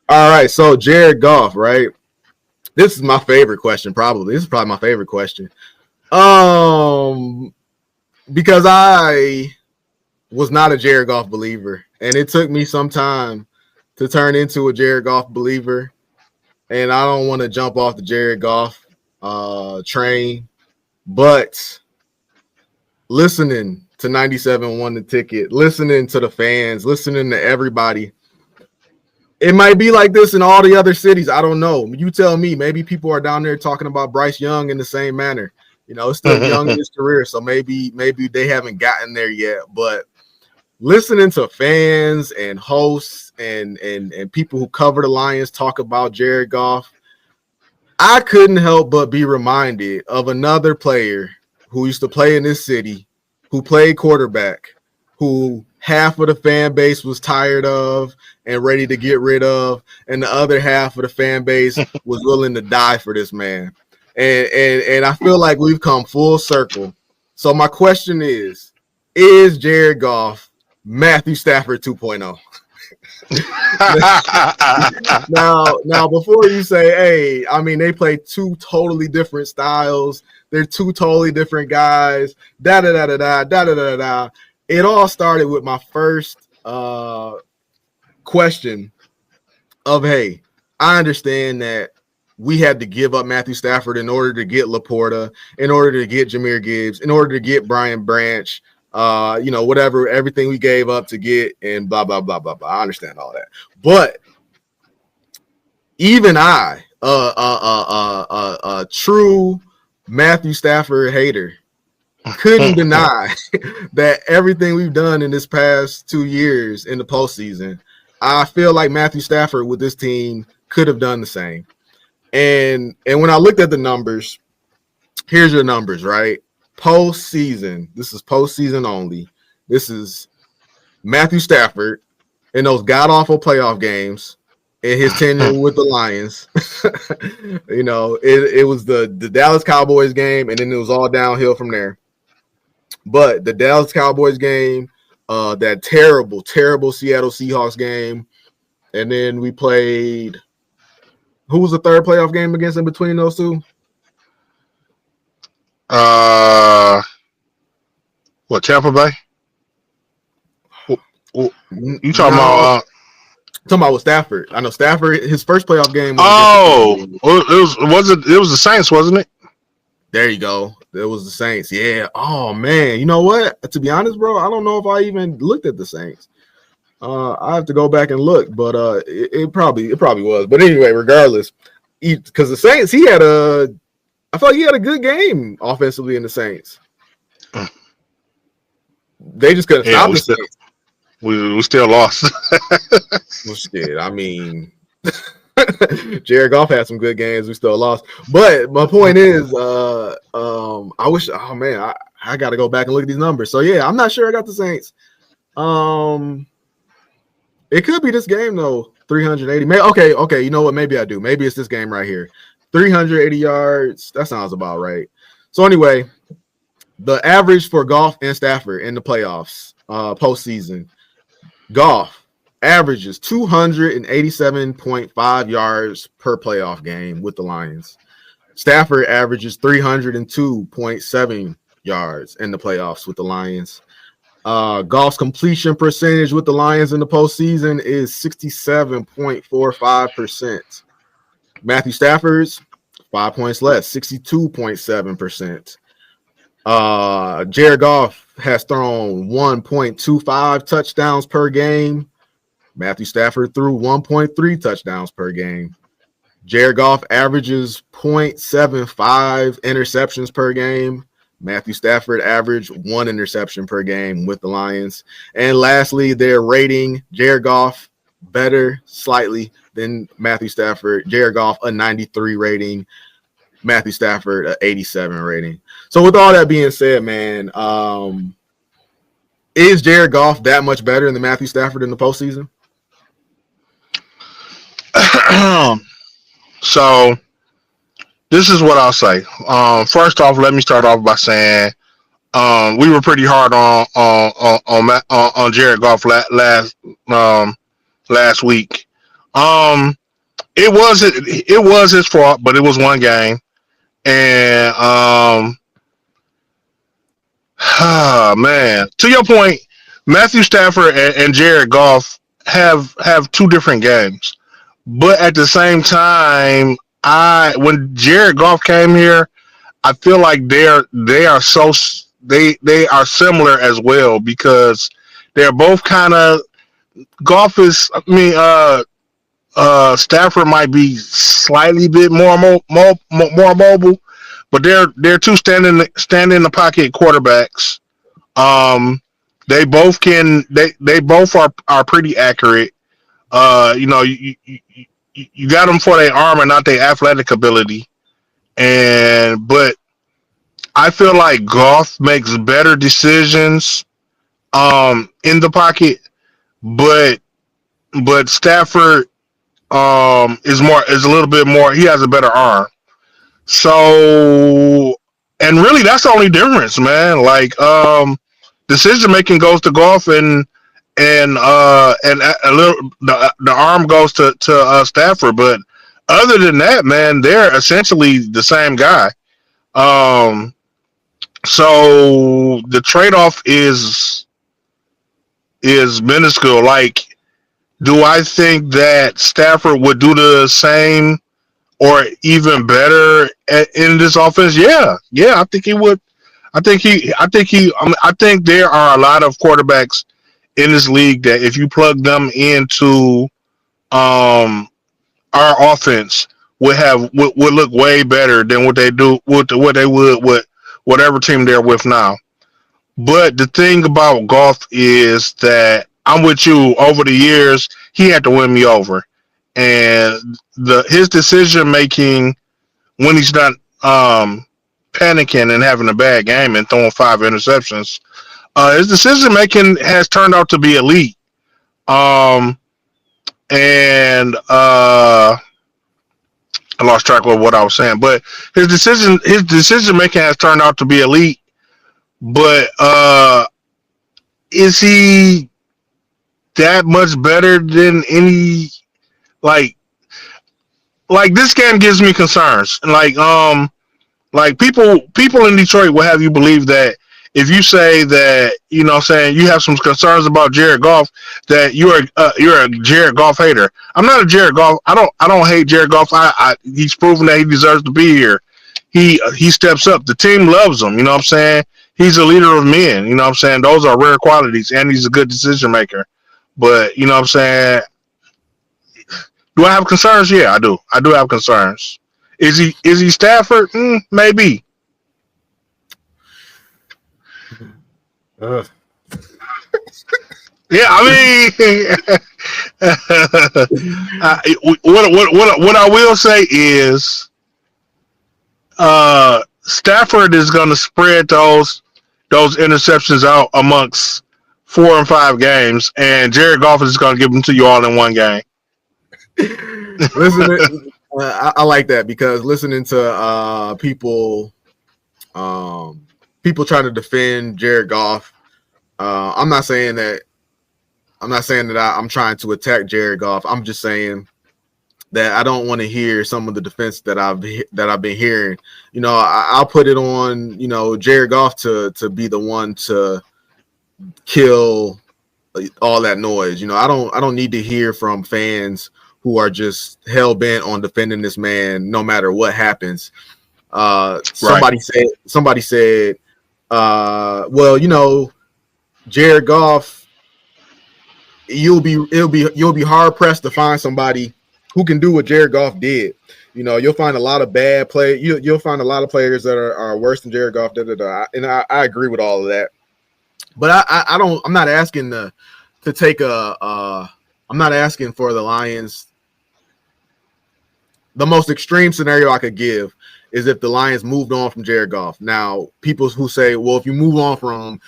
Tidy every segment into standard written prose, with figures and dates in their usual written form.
All right, so Jared Goff, right? This is my favorite question, probably. This is probably my favorite question. Because I was not a Jared Goff believer, and it took me some time to turn into a Jared Goff believer. And I don't want to jump off the Jared Goff train, but listening to 97 won the ticket, listening to the fans, listening to everybody. It might be like this in all the other cities. I don't know. You tell me. Maybe people are down there talking about Bryce Young in the same manner. You know, it's still young in his career, so maybe they haven't gotten there yet. But listening to fans and hosts and people who cover the Lions talk about Jared Goff, I couldn't help but be reminded of another player who used to play in this city, who played quarterback, who half of the fan base was tired of and ready to get rid of, and the other half of the fan base was willing to die for this man. And I feel like we've come full circle. So my question is Jared Goff Matthew Stafford 2.0? Now, before you say, hey, I mean, they play two totally different styles. They're two totally different guys. Da-da-da-da-da. It all started with my first question of, hey, I understand that we had to give up Matthew Stafford in order to get Laporta, in order to get Jahmyr Gibbs, in order to get Brian Branch, whatever, everything we gave up to get, and blah, blah, blah, blah, blah. I understand all that. But even I, a true Matthew Stafford hater, couldn't deny that everything we've done in this past 2 years in the postseason, I feel like Matthew Stafford with this team could have done the same. And when I looked at the numbers, here's your numbers, right? Postseason. This is postseason only. This is Matthew Stafford in those god-awful playoff games in his tenure with the Lions. It was the Dallas Cowboys game, and then it was all downhill from there. But the Dallas Cowboys game, that terrible, terrible Seattle Seahawks game, and then we played – who was the third playoff game against in between those two? Tampa Bay? You talking about? Talking about with Stafford. I know Stafford. His first playoff game. It was the Saints, wasn't it? There you go. It was the Saints. Yeah. Oh man. You know what? To be honest, bro, I don't know if I even looked at the Saints. I have to go back and look, but it probably was. But anyway, regardless, because the Saints, I thought he had a good game offensively in the Saints. They just couldn't stop the Saints. We still lost. Well, shit. I mean, Jared Goff had some good games. We still lost. But my point is, I wish. Oh man, I got to go back and look at these numbers. So yeah, I'm not sure I got the Saints. It could be this game though. 380. Okay. You know what? Maybe I do. Maybe it's this game right here. 380 yards. That sounds about right. So anyway, the average for Goff and Stafford in the playoffs, postseason, Goff averages 287.5 yards per playoff game with the Lions. Stafford averages 302.7 yards in the playoffs with the Lions. Goff's completion percentage with the Lions in the postseason is 67.45%. Matthew Stafford's 5 points less, 62.7%. Jared Goff has thrown 1.25 touchdowns per game. Matthew Stafford threw 1.3 touchdowns per game. Jared Goff averages 0.75 interceptions per game. Matthew Stafford averaged 1 interception per game with the Lions. And lastly, their rating, Jared Goff better slightly than Matthew Stafford. Jared Goff a 93 rating, Matthew Stafford a 87 rating. So with all that being said, man, is Jared Goff that much better than Matthew Stafford in the postseason? So this is what I'll say. First off, let me start off by saying we were pretty hard on Jared Goff last week. It was his fault, but it was one game, and man, to your point, Matthew Stafford and Jared Goff have two different games, but at the same time, I when Jared Goff came here, I feel like they are similar as well because they're both kind of Goff is. I mean, Stafford might be slightly bit more mobile, but they're two stand in the pocket quarterbacks. Um, they both are pretty accurate. You know, you got them for their arm and not their athletic ability. And but I feel like Goff makes better decisions in the pocket, but Stafford is a little bit more. He has a better arm. So, and really, that's the only difference, man. Like, decision making goes to Goff, and a little the arm goes to Stafford. But other than that, man, they're essentially the same guy. Um, so the trade off is minuscule. Like, do I think that Stafford would do the same or even better in this offense? Yeah, I think he would. I think there are a lot of quarterbacks in this league that if you plug them into um our offense would look way better than what they do what they would with whatever team they're with now. But the thing about Goff is that I'm with you. Over the years, he had to win me over, and his decision making when he's not panicking and having a bad game and throwing 5 interceptions, his decision making has turned out to be elite. Um, and I lost track of what I was saying, but his decision making has turned out to be elite. But is he that much better than any like this game gives me concerns. Like people in Detroit will have you believe that if you say that, you know, saying you have some concerns about Jared Goff, that you're a Jared Goff hater. I'm not a Jared Goff. I don't hate Jared Goff. He's proven that he deserves to be here. He steps up. The team loves him. You know what I'm saying? He's a leader of men. You know what I'm saying? Those are rare qualities, and he's a good decision maker. But you know what I'm saying? Do I have concerns? Yeah, I do. I do have concerns. Is he Stafford? Maybe. Uh, Yeah, I mean, what I will say is, Stafford is going to spread those interceptions out amongst 4 and 5 games, and Jared Goff is going to give them to you all in one game. Listen, I like that because listening to people trying to defend Jared Goff. I'm not saying that I'm trying to attack Jared Goff. I'm just saying that I don't want to hear some of the defense that I've been hearing. You know, I'll put it on, you know, Jared Goff to be the one to kill all that noise. You know, I don't need to hear from fans who are just hell bent on defending this man no matter what happens. Somebody said, well, you know, Jared Goff, you'll be hard pressed to find somebody who can do what Jared Goff did. You know, you'll find a lot of bad play. You'll find a lot of players that are worse than Jared Goff. And I agree with all of that. But I'm not asking to take I'm not asking for the Lions. The most extreme scenario I could give is if the Lions moved on from Jared Goff. Now, people who say, well, if you move on from him,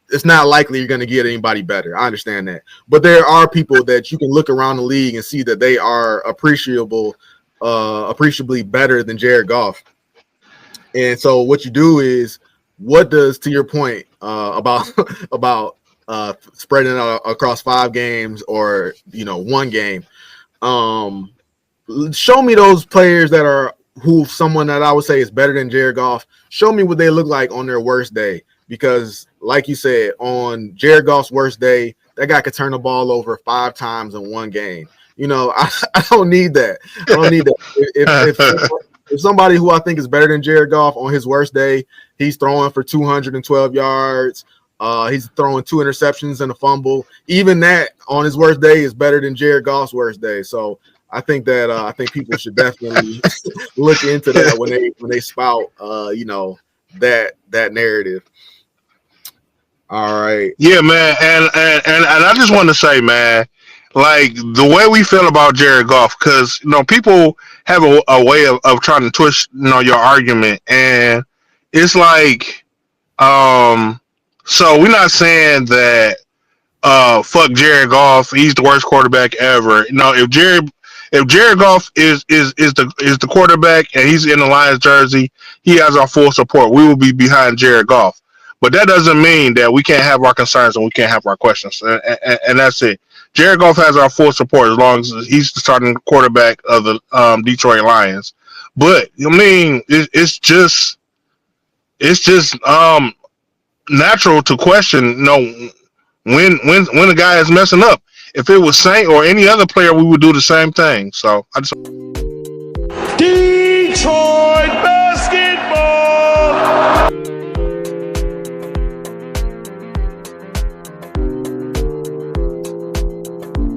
it's not likely you're going to get anybody better. I understand that. But there are people that you can look around the league and see that they are appreciably better than Jared Goff. And so what you do is, what does, to your point about spreading it out across 5 games or, you know, one game, Show me those players that are someone that I would say is better than Jared Goff. Show me what they look like on their worst day, because like you said, on Jared Goff's worst day, that guy could turn the ball over 5 times in one game. You know, I don't need that. I don't need that. If somebody who I think is better than Jared Goff on his worst day, he's throwing for 212 yards. He's throwing 2 interceptions and a fumble. Even that on his worst day is better than Jared Goff's worst day. So I think that I think people should definitely look into that when they spout that narrative. All right. Yeah, man, and I just want to say, man, like the way we feel about Jared Goff, because people have a way of trying to twist your argument, and it's like, so we're not saying that fuck Jared Goff, he's the worst quarterback ever. If Jared Goff is the quarterback and he's in the Lions jersey, he has our full support. We will be behind Jared Goff. But that doesn't mean that we can't have our concerns and we can't have our questions. And that's it. Jared Goff has our full support as long as he's the starting quarterback of the Detroit Lions. But I mean, it's just natural to question, when a guy is messing up. If it was Saint or any other player, we would do the same thing. So I just Detroit.